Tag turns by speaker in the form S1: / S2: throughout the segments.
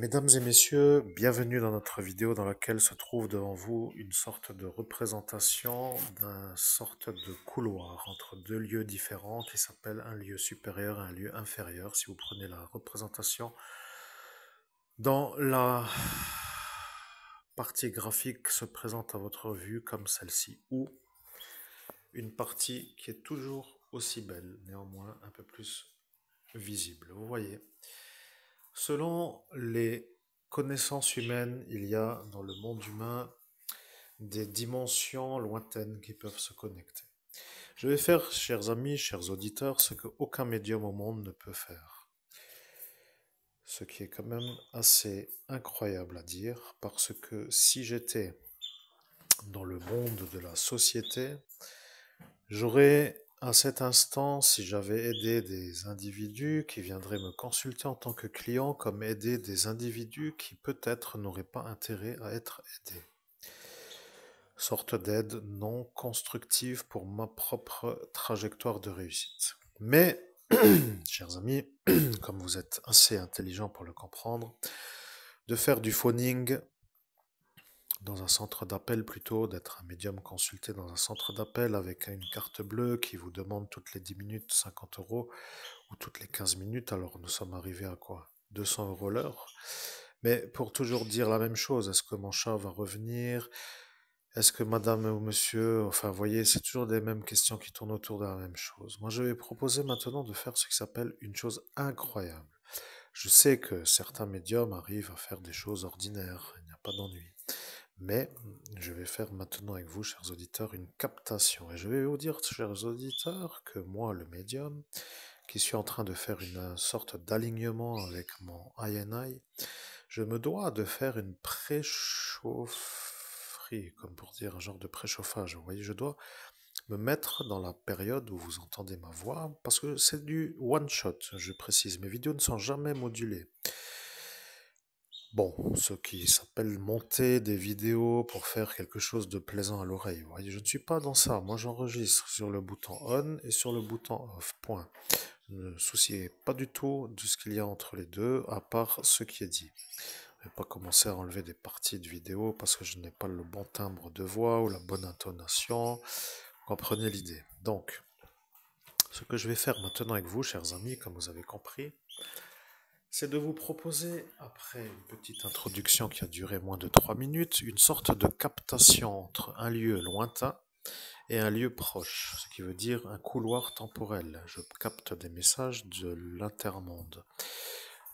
S1: Mesdames et messieurs, bienvenue dans notre vidéo dans laquelle se trouve devant vous une sorte de représentation d'un sorte de couloir entre deux lieux différents qui s'appelle un lieu supérieur et un lieu inférieur. Si vous prenez la représentation dans la partie graphique se présente à votre vue comme celle-ci, ou une partie qui est toujours aussi belle, néanmoins un peu plus visible. Vous voyez, selon les connaissances humaines, il y a dans le monde humain des dimensions lointaines qui peuvent se connecter. Je vais faire, chers amis, chers auditeurs, ce qu'aucun médium au monde ne peut faire. Ce qui est quand même assez incroyable à dire, parce que si j'étais dans le monde de la société, j'aurais à cet instant, si j'avais aidé des individus qui viendraient me consulter en tant que client, comme aider des individus qui peut-être n'auraient pas intérêt à être aidés. Sorte d'aide non constructive pour ma propre trajectoire de réussite. Mais, chers amis, comme vous êtes assez intelligents pour le comprendre, de faire du phoning dans un centre d'appel plutôt, d'être un médium consulté dans un centre d'appel avec une carte bleue qui vous demande toutes les 10 minutes 50 euros ou toutes les 15 minutes, alors nous sommes arrivés à quoi? 200 euros l'heure. Mais pour toujours dire la même chose, est-ce que mon chat va revenir? Est-ce que madame ou monsieur, enfin, vous voyez, c'est toujours les mêmes questions qui tournent autour de la même chose. Moi, je vais proposer maintenant de faire ce qui s'appelle une chose incroyable. Je sais que certains médiums arrivent à faire des choses ordinaires, il n'y a pas d'ennui. Mais je vais faire maintenant avec vous, chers auditeurs, une captation. Et je vais vous dire, chers auditeurs, que moi, le médium, qui suis en train de faire une sorte d'alignement avec mon INI, je me dois de faire une préchaufferie, comme pour dire un genre de préchauffage. Vous voyez, je dois me mettre dans la période où vous entendez ma voix, parce que c'est du one shot, je précise. Mes vidéos ne sont jamais modulées. Bon, ce qui s'appelle monter des vidéos pour faire quelque chose de plaisant à l'oreille. Vous voyez, je ne suis pas dans ça. Moi, j'enregistre sur le bouton on et sur le bouton off. Point. Ne souciez pas du tout de ce qu'il y a entre les deux, à part ce qui est dit. Je ne vais pas commencer à enlever des parties de vidéo parce que je n'ai pas le bon timbre de voix ou la bonne intonation. Vous comprenez l'idée. Donc, ce que je vais faire maintenant avec vous, chers amis, comme vous avez compris, c'est de vous proposer, après une petite introduction qui a duré moins de 3 minutes, une sorte de captation entre un lieu lointain et un lieu proche, ce qui veut dire un couloir temporel. Je capte des messages de l'intermonde.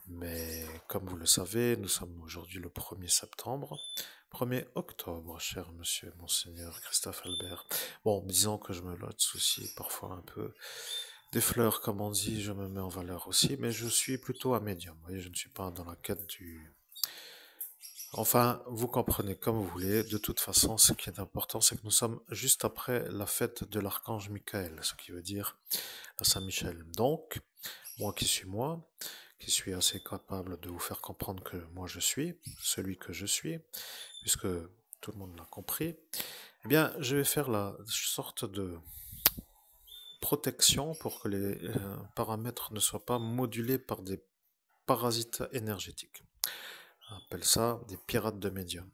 S1: Mais comme vous le savez, nous sommes aujourd'hui le 1er septembre. 1er octobre, cher monsieur, monseigneur Christophe Albert. Bon, disons que je me lote aussi parfois un peu des fleurs, comme on dit, je me mets en valeur aussi, mais je suis plutôt un médium. Vous voyez, je ne suis pas dans la quête du... Enfin, vous comprenez comme vous voulez. De toute façon, ce qui est important, c'est que nous sommes juste après la fête de l'archange Michael, ce qui veut dire la Saint-Michel. Donc, moi, qui suis assez capable de vous faire comprendre que moi je suis, celui que je suis, puisque tout le monde l'a compris, eh bien, je vais faire la sorte de protection pour que les paramètres ne soient pas modulés par des parasites énergétiques. On appelle ça des pirates de médium.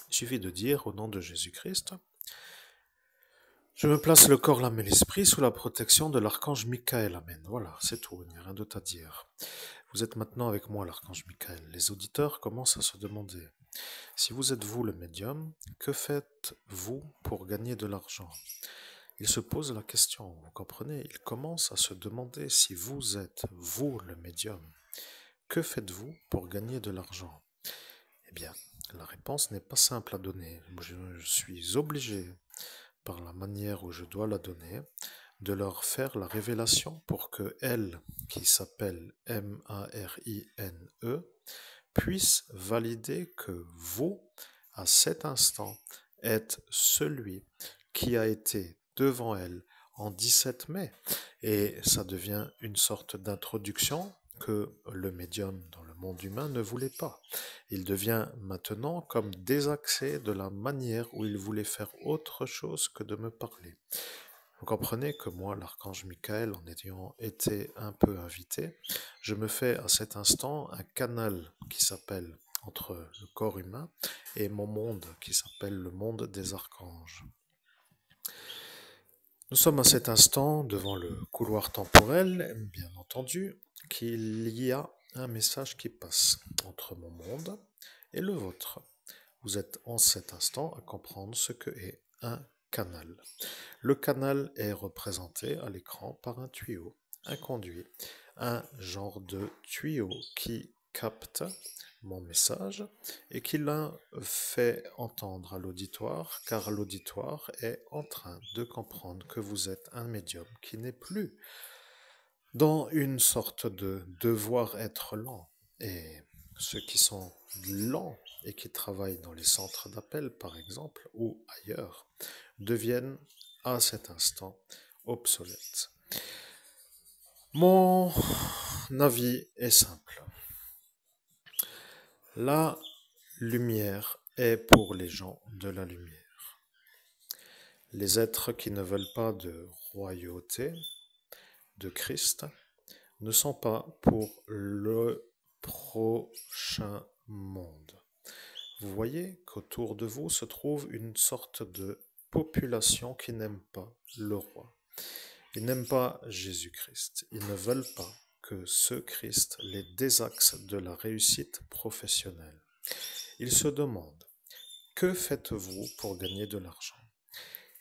S1: Il suffit de dire au nom de Jésus-Christ, je me place le corps, l'âme et l'esprit sous la protection de l'archange Michael. Amen. Voilà, c'est tout, il n'y a rien d'autre à dire. Vous êtes maintenant avec moi, l'archange Michael. Les auditeurs commencent à se demander, si vous êtes vous le médium, que faites-vous pour gagner de l'argent? Ils se posent la question, vous comprenez? Ils commencent à se demander si vous êtes vous le médium. Que faites-vous pour gagner de l'argent? Eh bien, la réponse n'est pas simple à donner. Je suis obligé, par la manière où je dois la donner, de leur faire la révélation pour que elle, qui s'appelle M-A-R-I-N-E, puisse valider que vous, à cet instant, êtes celui qui a été devant elle en 17 mai. Et ça devient une sorte d'introduction que le médium dans le monde humain ne voulait pas. Il devient maintenant comme désaxé de la manière où il voulait faire autre chose que de me parler. Vous comprenez que moi, l'archange Michael, en ayant été un peu invité, je me fais à cet instant un canal qui s'appelle entre le corps humain et mon monde qui s'appelle le monde des archanges. Nous sommes à cet instant devant le couloir temporel, bien entendu, qu'il y a un message qui passe entre mon monde et le vôtre. Vous êtes en cet instant à comprendre ce que est un canal. Le canal est représenté à l'écran par un tuyau, un conduit, un genre de tuyau qui capte mon message et qui l'a fait entendre à l'auditoire, car l'auditoire est en train de comprendre que vous êtes un médium qui n'est plus dans une sorte de devoir être lent. Et ceux qui sont lents et qui travaillent dans les centres d'appel, par exemple, ou ailleurs, deviennent à cet instant obsolètes. Mon avis est simple. La lumière est pour les gens de la lumière. Les êtres qui ne veulent pas de royauté de Christ ne sont pas pour le prochain monde. Vous voyez qu'autour de vous se trouve une sorte de population qui n'aime pas le roi. Ils n'aiment pas Jésus-Christ. Ils ne veulent pas que ce Christ les désaxe de la réussite professionnelle. Ils se demandent, que faites-vous pour gagner de l'argent?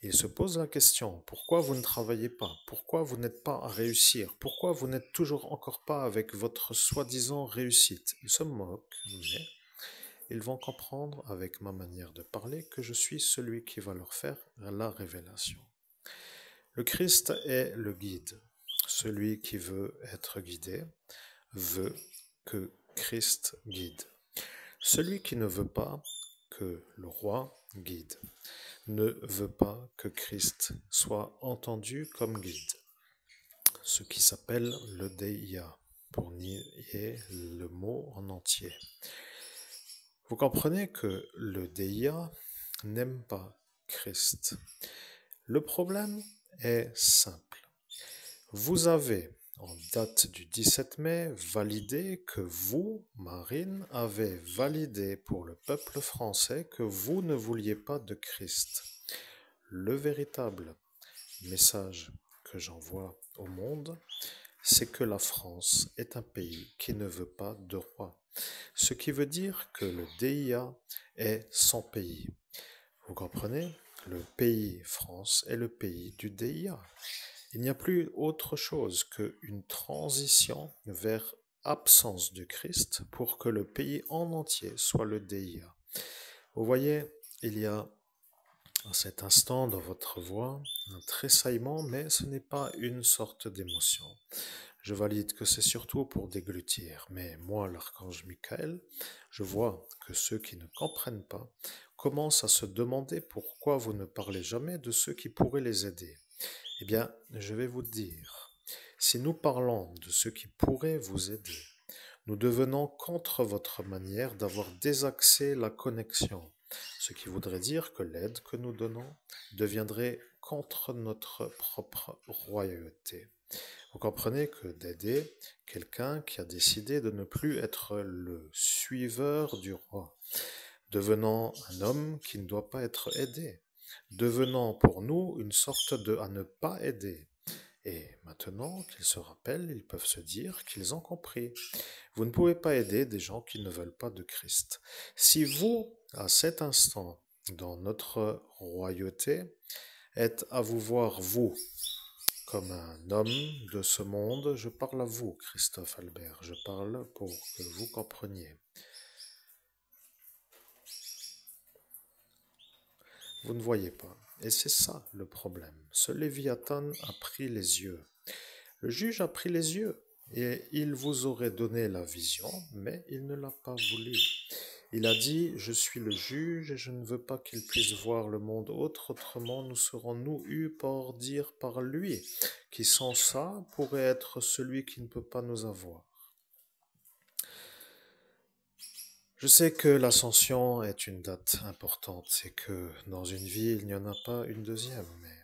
S1: Ils se posent la question, pourquoi vous ne travaillez pas? Pourquoi vous n'êtes pas à réussir? Pourquoi vous n'êtes toujours encore pas avec votre soi-disant réussite? Ils se moquent, mais ils vont comprendre avec ma manière de parler que je suis celui qui va leur faire la révélation. Le Christ est le guide. Celui qui veut être guidé veut que Christ guide. Celui qui ne veut pas que le roi guide ne veut pas que Christ soit entendu comme guide. Ce qui s'appelle le DIA, pour nier le mot en entier. Vous comprenez que le DIA n'aime pas Christ. Le problème est simple. Vous avez, en date du 17 mai, validé que vous, Marine, avez validé pour le peuple français que vous ne vouliez pas de Christ. Le véritable message que j'envoie au monde, c'est que la France est un pays qui ne veut pas de roi. Ce qui veut dire que le DIA est son pays. Vous comprenez? Le pays France est le pays du DIA. Il n'y a plus autre chose qu'une transition vers absence du Christ pour que le pays en entier soit le DIA. Vous voyez, il y a à cet instant dans votre voix un tressaillement, mais ce n'est pas une sorte d'émotion. Je valide que c'est surtout pour déglutir, mais moi, l'archange Michael, je vois que ceux qui ne comprennent pas commencent à se demander pourquoi vous ne parlez jamais de ceux qui pourraient les aider. Eh bien, je vais vous dire, si nous parlons de ceux qui pourraient vous aider, nous devenons contre votre manière d'avoir désaxé la connexion, ce qui voudrait dire que l'aide que nous donnons deviendrait contre notre propre royauté. Vous comprenez que d'aider quelqu'un qui a décidé de ne plus être le suiveur du roi, devenant un homme qui ne doit pas être aidé, devenant pour nous une sorte de à ne pas aider. Et maintenant qu'ils se rappellent, ils peuvent se dire qu'ils ont compris. Vous ne pouvez pas aider des gens qui ne veulent pas de Christ. Si vous, à cet instant, dans notre royauté, êtes à vous voir, vous, comme un homme de ce monde, je parle à vous, Christophe Albert, je parle pour que vous compreniez. Vous ne voyez pas. Et c'est ça le problème. Ce Léviathan a pris les yeux. Le juge a pris les yeux et il vous aurait donné la vision, mais il ne l'a pas voulu. Il a dit, je suis le juge et je ne veux pas qu'il puisse voir le monde autrement nous serons nous eus pour dire par lui, qui sans ça pourrait être celui qui ne peut pas nous avoir. Je sais que l'ascension est une date importante et que dans une vie, il n'y en a pas une deuxième, mais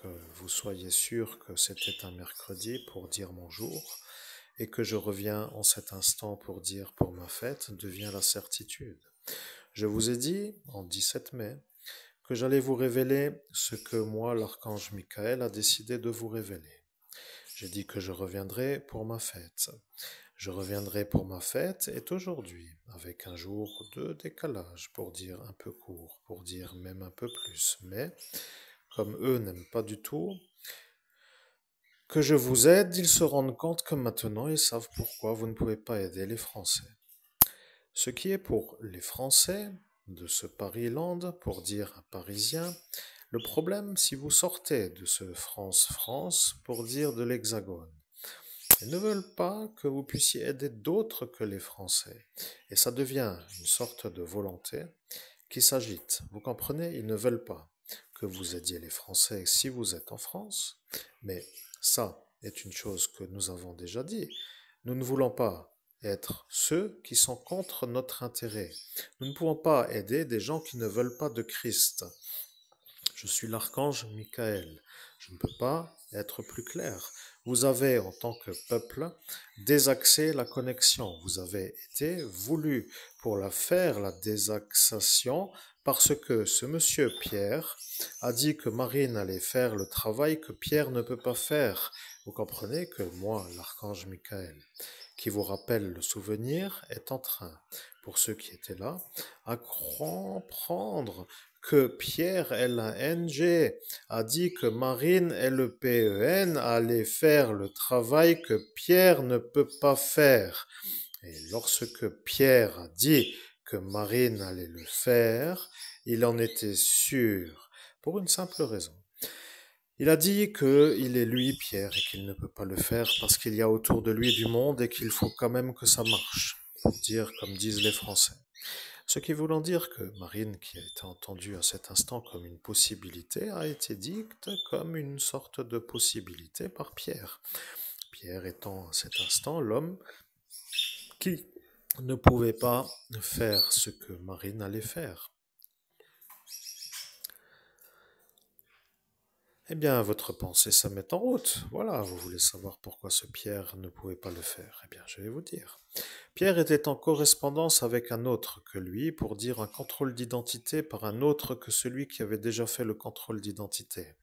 S1: que vous soyez sûr que c'était un mercredi pour dire bonjour, et que je reviens en cet instant pour dire pour ma fête devient la certitude. Je vous ai dit, en 17 mai, que j'allais vous révéler ce que moi, l'archange Michael, a décidé de vous révéler. J'ai dit que je reviendrai pour ma fête. Je reviendrai pour ma fête est aujourd'hui, avec un jour de décalage, pour dire un peu court, pour dire même un peu plus. Mais, comme eux n'aiment pas du tout que je vous aide, ils se rendent compte que maintenant ils savent pourquoi vous ne pouvez pas aider les Français. Ce qui est pour les Français de ce Paris-Land, pour dire un Parisien, le problème si vous sortez de ce France-France pour dire de l'Hexagone. Ils ne veulent pas que vous puissiez aider d'autres que les Français. Et ça devient une sorte de volonté qui s'agite. Vous comprenez? Ils ne veulent pas que vous aidiez les Français si vous êtes en France. Mais ça est une chose que nous avons déjà dit. Nous ne voulons pas être ceux qui sont contre notre intérêt. Nous ne pouvons pas aider des gens qui ne veulent pas de Christ. Je suis l'archange Michael. Je ne peux pas être plus clair. Vous avez, en tant que peuple, désaxé la connexion. Vous avez été voulu pour la faire, la désaxation, parce que ce monsieur Pierre a dit que Marine allait faire le travail que Pierre ne peut pas faire. Vous comprenez que moi, l'archange Michael, qui vous rappelle le souvenir, est en train, pour ceux qui étaient là, à comprendre que Pierre, L-A-N-G, a dit que Marine, L-E-P-E-N, allait faire le travail que Pierre ne peut pas faire. Et lorsque Pierre a dit que Marine allait le faire, il en était sûr, pour une simple raison. Il a dit qu'il est lui, Pierre, et qu'il ne peut pas le faire parce qu'il y a autour de lui du monde et qu'il faut quand même que ça marche, pour dire comme disent les Français. Ce qui voulant dire que Marine, qui a été entendue à cet instant comme une possibilité, a été dite comme une sorte de possibilité par Pierre. Pierre étant à cet instant l'homme qui ne pouvait pas faire ce que Marine allait faire. Eh bien, votre pensée se met en route. Voilà, vous voulez savoir pourquoi ce Pierre ne pouvait pas le faire. Eh bien, je vais vous dire. Pierre était en correspondance avec un autre que lui pour dire un contrôle d'identité par un autre que celui qui avait déjà fait le contrôle d'identité.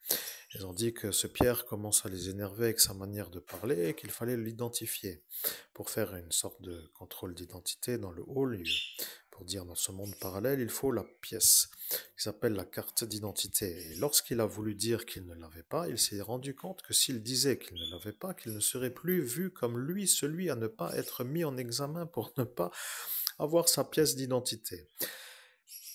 S1: Ils ont dit que ce Pierre commence à les énerver avec sa manière de parler et qu'il fallait l'identifier pour faire une sorte de contrôle d'identité dans le haut lieu. Pour dire dans ce monde parallèle, il faut la pièce qui s'appelle la carte d'identité. Et lorsqu'il a voulu dire qu'il ne l'avait pas, il s'est rendu compte que s'il disait qu'il ne l'avait pas, qu'il ne serait plus vu comme lui, celui à ne pas être mis en examen pour ne pas avoir sa pièce d'identité.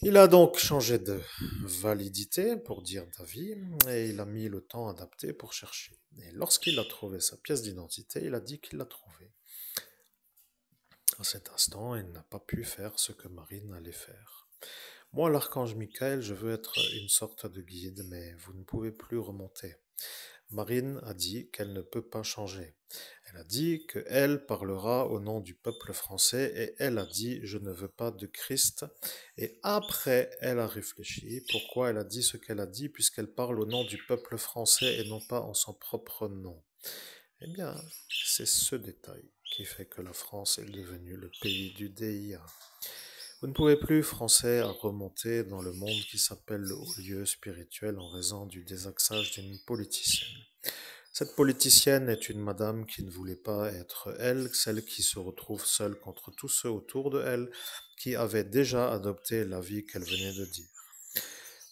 S1: Il a donc changé de validité pour dire d'avis et il a mis le temps adapté pour chercher. Et lorsqu'il a trouvé sa pièce d'identité, il a dit qu'il l'a trouvée. À cet instant, il n'a pas pu faire ce que Marine allait faire. Moi, l'archange Michael, je veux être une sorte de guide, mais vous ne pouvez plus remonter. Marine a dit qu'elle ne peut pas changer. Elle a dit qu'elle parlera au nom du peuple français et elle a dit « je ne veux pas de Christ ». Et après, elle a réfléchi pourquoi elle a dit ce qu'elle a dit puisqu'elle parle au nom du peuple français et non pas en son propre nom. Eh bien, c'est ce détail qui fait que la France est devenue le pays du DIA. Vous ne pouvez plus, Français, remonter dans le monde qui s'appelle le haut lieu spirituel en raison du désaxage d'une politicienne. Cette politicienne est une madame qui ne voulait pas être elle, celle qui se retrouve seule contre tous ceux autour de elle, qui avaient déjà adopté la vie qu'elle venait de dire.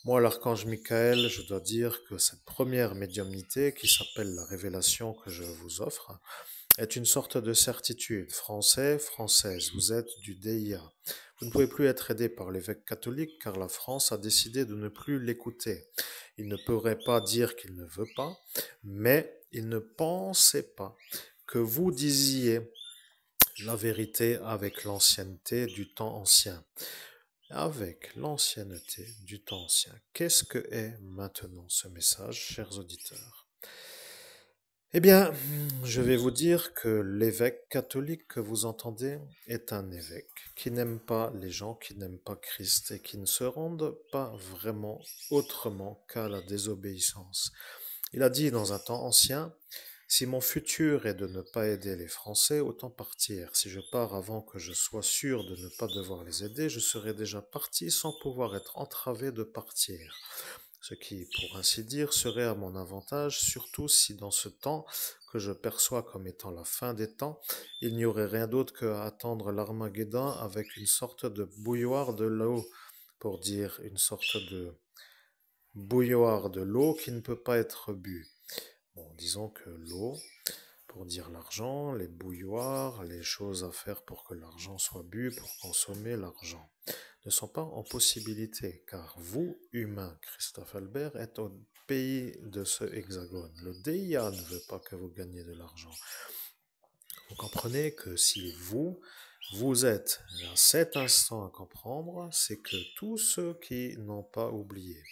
S1: Moi, l'archange Michael, je dois dire que cette première médiumnité, qui s'appelle la révélation que je vous offre, est une sorte de certitude. Français, Française, vous êtes du DIA. Vous ne pouvez plus être aidé par l'évêque catholique car la France a décidé de ne plus l'écouter. Il ne pourrait pas dire qu'il ne veut pas, mais il ne pensait pas que vous disiez la vérité avec l'ancienneté du temps ancien. Avec l'ancienneté du temps ancien. Qu'est-ce que est maintenant ce message, chers auditeurs? Eh bien, je vais vous dire que l'évêque catholique que vous entendez est un évêque qui n'aime pas les gens qui n'aiment pas Christ et qui ne se rendent pas vraiment autrement qu'à la désobéissance. Il a dit dans un temps ancien, si mon futur est de ne pas aider les Français, autant partir. Si je pars avant que je sois sûr de ne pas devoir les aider, je serai déjà parti sans pouvoir être entravé de partir. Ce qui, pour ainsi dire, serait à mon avantage, surtout si dans ce temps que je perçois comme étant la fin des temps, il n'y aurait rien d'autre qu'à attendre l'Armageddon avec une sorte de bouilloire de l'eau, pour dire une sorte de bouilloire de l'eau qui ne peut pas être bu. Bon, disons que l'eau, pour dire l'argent, les bouilloires, les choses à faire pour que l'argent soit bu, pour consommer l'argent, ne sont pas en possibilité, car vous, humains, Christophe Albert, êtes au pays de ce hexagone. Le DIA ne veut pas que vous gagniez de l'argent. Vous comprenez que si vous êtes à cet instant à comprendre, c'est que tous ceux qui n'ont pas oublié,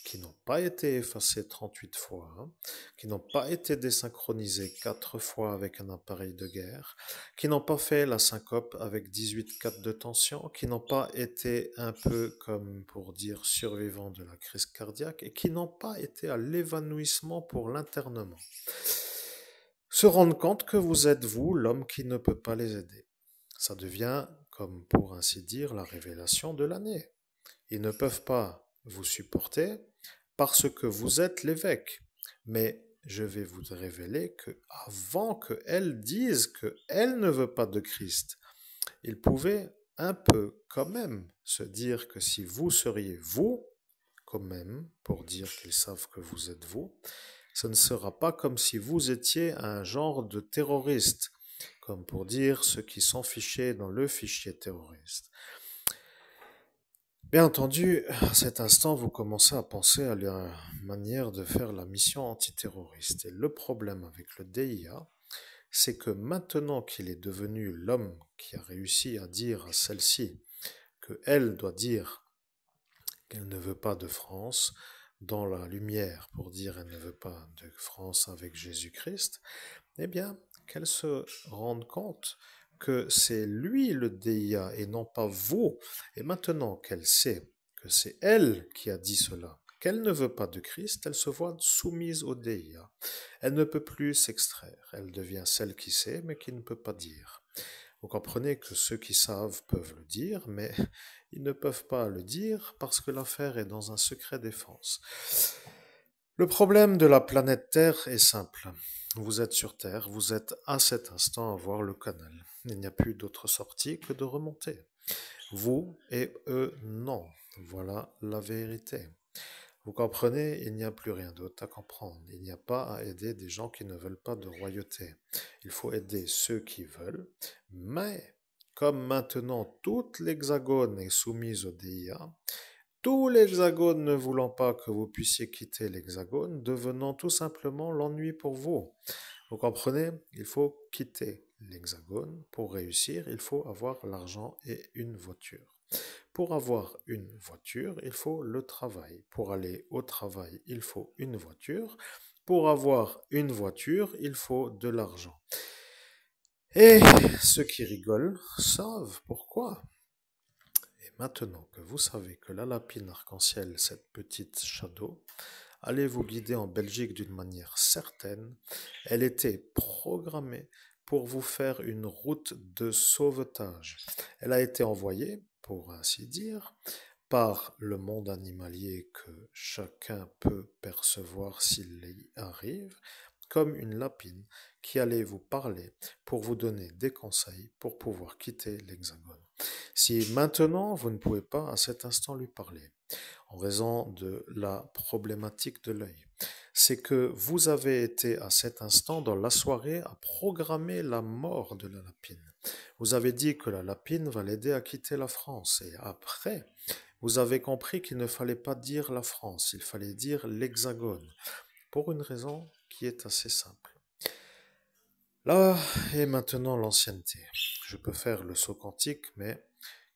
S1: qui n'ont pas été effacés 38 fois, qui n'ont pas été désynchronisés 4 fois avec un appareil de guerre, qui n'ont pas fait la syncope avec 18 4 de tension, qui n'ont pas été un peu, comme pour dire, survivants de la crise cardiaque, et qui n'ont pas été à l'évanouissement pour l'internement, se rendent compte que vous êtes vous, l'homme qui ne peut pas les aider. Ça devient, comme pour ainsi dire, la révélation de l'année. Ils ne peuvent pas vous supporter parce que vous êtes l'évêque. Mais je vais vous révéler que avant qu'elle dise qu'elle ne veut pas de Christ, ils pouvaient un peu quand même se dire que si vous seriez vous, quand même, pour dire qu'ils savent que vous êtes vous, ce ne sera pas comme si vous étiez un genre de terroriste, comme pour dire ceux qui sont fichés dans le fichier terroriste. Bien entendu, à cet instant, vous commencez à penser à la manière de faire la mission antiterroriste. Et le problème avec le DIA, c'est que maintenant qu'il est devenu l'homme qui a réussi à dire à celle-ci qu'elle doit dire qu'elle ne veut pas de France dans la lumière, pour dire elle ne veut pas de France avec Jésus-Christ, eh bien, qu'elle se rende compte que c'est lui le DIA et non pas vous. Et maintenant qu'elle sait que c'est elle qui a dit cela, qu'elle ne veut pas de Christ, elle se voit soumise au DIA. Elle ne peut plus s'extraire. Elle devient celle qui sait, mais qui ne peut pas dire. Vous comprenez que ceux qui savent peuvent le dire, mais ils ne peuvent pas le dire parce que l'affaire est dans un secret défense. Le problème de la planète Terre est simple. Vous êtes sur Terre, vous êtes à cet instant à voir le canal. Il n'y a plus d'autre sortie que de remonter. Vous et eux, non. Voilà la vérité. Vous comprenez, il n'y a plus rien d'autre à comprendre. Il n'y a pas à aider des gens qui ne veulent pas de royauté. Il faut aider ceux qui veulent, mais comme maintenant toute l'Hexagone est soumise au DIA, tout l'Hexagone ne voulant pas que vous puissiez quitter l'Hexagone, devenant tout simplement l'ennui pour vous. Vous comprenez? Il faut quitter l'Hexagone. Pour réussir, il faut avoir l'argent et une voiture. Pour avoir une voiture, il faut le travail. Pour aller au travail, il faut une voiture. Pour avoir une voiture, il faut de l'argent. Et ceux qui rigolent savent pourquoi. Et maintenant que vous savez que la lapine arc-en-ciel, cette petite shadow, allait vous guider en Belgique d'une manière certaine, elle était programmée pour vous faire une route de sauvetage. Elle a été envoyée, pour ainsi dire, par le monde animalier que chacun peut percevoir s'il y arrive, comme une lapine qui allait vous parler pour vous donner des conseils pour pouvoir quitter l'Hexagone. Si maintenant vous ne pouvez pas à cet instant lui parler, en raison de la problématique de l'œil, c'est que vous avez été à cet instant dans la soirée à programmer la mort de la lapine. Vous avez dit que la lapine va l'aider à quitter la France et après, vous avez compris qu'il ne fallait pas dire la France, il fallait dire l'Hexagone, pour une raison qui est assez simple. Là est maintenant l'ancienneté. Je peux faire le saut quantique, mais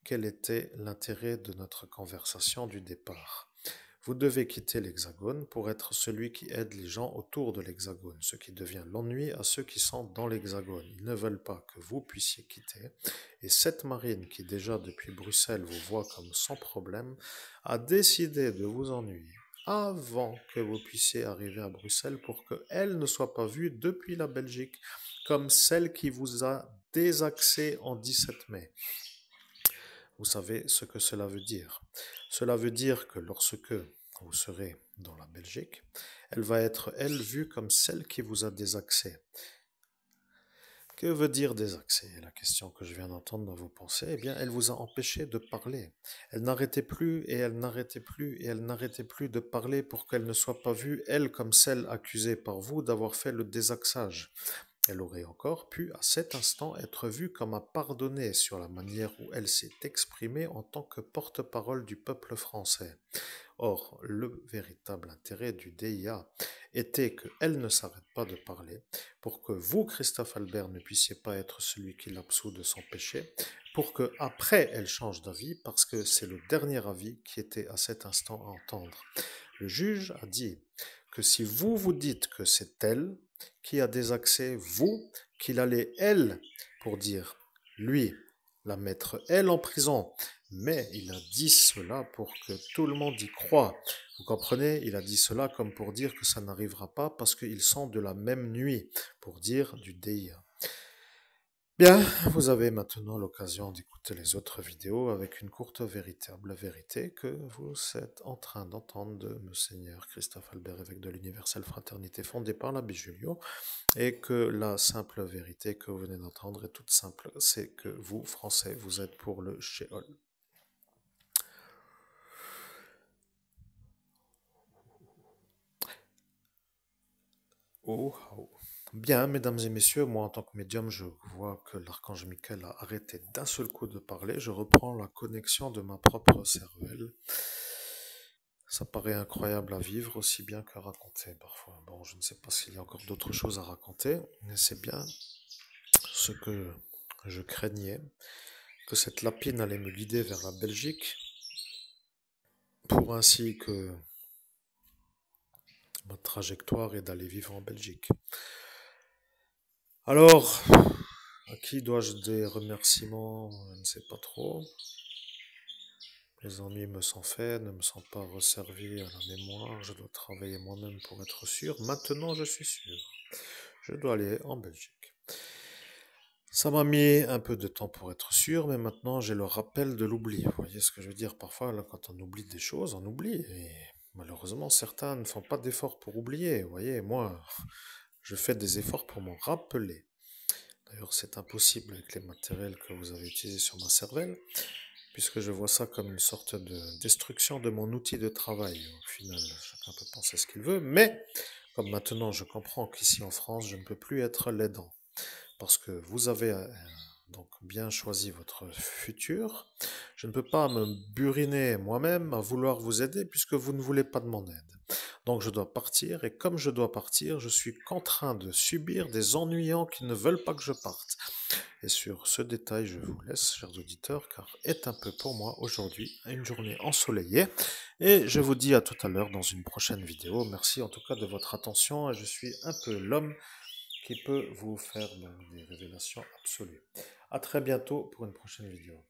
S1: quel était l'intérêt de notre conversation du départ? Vous devez quitter l'Hexagone pour être celui qui aide les gens autour de l'Hexagone, ce qui devient l'ennui à ceux qui sont dans l'Hexagone. Ils ne veulent pas que vous puissiez quitter. Et cette marine qui déjà depuis Bruxelles vous voit comme sans problème, a décidé de vous ennuyer avant que vous puissiez arriver à Bruxelles pour qu'elle ne soit pas vue depuis la Belgique comme celle qui vous a désaxé en 17 mai. Vous savez ce que cela veut dire. Cela veut dire que lorsque vous serez dans la Belgique, elle va être, elle, vue comme celle qui vous a désaxé. Que veut dire désaxé? La question que je viens d'entendre dans vos pensées, eh bien, elle vous a empêché de parler. Elle n'arrêtait plus et elle n'arrêtait plus et elle n'arrêtait plus de parler pour qu'elle ne soit pas vue, elle, comme celle accusée par vous d'avoir fait le désaxage. Elle aurait encore pu, à cet instant, être vue comme à pardonner sur la manière où elle s'est exprimée en tant que porte-parole du peuple français. Or, le véritable intérêt du DIA était qu'elle ne s'arrête pas de parler, pour que vous, Christophe Albert, ne puissiez pas être celui qui l'absout de son péché, pour que après elle change d'avis, parce que c'est le dernier avis qui était à cet instant à entendre. Le juge a dit que si vous vous dites que c'est elle qui a désaxé vous, qu'il allait elle, pour dire lui, la mettre elle en prison, mais il a dit cela pour que tout le monde y croie. Vous comprenez? Il a dit cela comme pour dire que ça n'arrivera pas parce qu'ils sont de la même nuit, pour dire du DIA. Bien, vous avez maintenant l'occasion d'écouter les autres vidéos avec une courte véritable vérité que vous êtes en train d'entendre de Monseigneur Christophe Albert, évêque de l'Universelle Fraternité fondée par l'abbé Julio, et que la simple vérité que vous venez d'entendre est toute simple, c'est que vous, Français, vous êtes pour le Sheol. Oh, oh. Bien, mesdames et messieurs, moi en tant que médium, je vois que l'archange Michael a arrêté d'un seul coup de parler. Je reprends la connexion de ma propre cervelle. Ça paraît incroyable à vivre aussi bien qu'à raconter parfois. Bon, je ne sais pas s'il y a encore d'autres choses à raconter, mais c'est bien ce que je craignais, que cette lapine allait me guider vers la Belgique, pour ainsi que ma trajectoire est d'aller vivre en Belgique. Alors, à qui dois-je des remerciements? Je ne sais pas trop. Les ennuis me sont faits, ne me sont pas resservis à la mémoire. Je dois travailler moi-même pour être sûr. Maintenant, je suis sûr. Je dois aller en Belgique. Ça m'a mis un peu de temps pour être sûr, mais maintenant j'ai le rappel de l'oubli. Vous voyez ce que je veux dire? Parfois, là, quand on oublie des choses, on oublie. Et malheureusement, certains ne font pas d'efforts pour oublier. Vous voyez, moi, je fais des efforts pour m'en rappeler. D'ailleurs, c'est impossible avec les matériels que vous avez utilisés sur ma cervelle, puisque je vois ça comme une sorte de destruction de mon outil de travail. Au final, chacun peut penser ce qu'il veut, mais comme maintenant je comprends qu'ici en France, je ne peux plus être l'aidant, parce que vous avez donc bien choisi votre futur. Je ne peux pas me buriner moi-même à vouloir vous aider puisque vous ne voulez pas de mon aide. Donc je dois partir et comme je dois partir, je suis contraint de subir des ennuyants qui ne veulent pas que je parte. Et sur ce détail, je vous laisse, chers auditeurs, car est un peu pour moi aujourd'hui une journée ensoleillée. Et je vous dis à tout à l'heure dans une prochaine vidéo. Merci en tout cas de votre attention et je suis un peu l'homme qui peut vous faire des révélations absolues. À très bientôt pour une prochaine vidéo.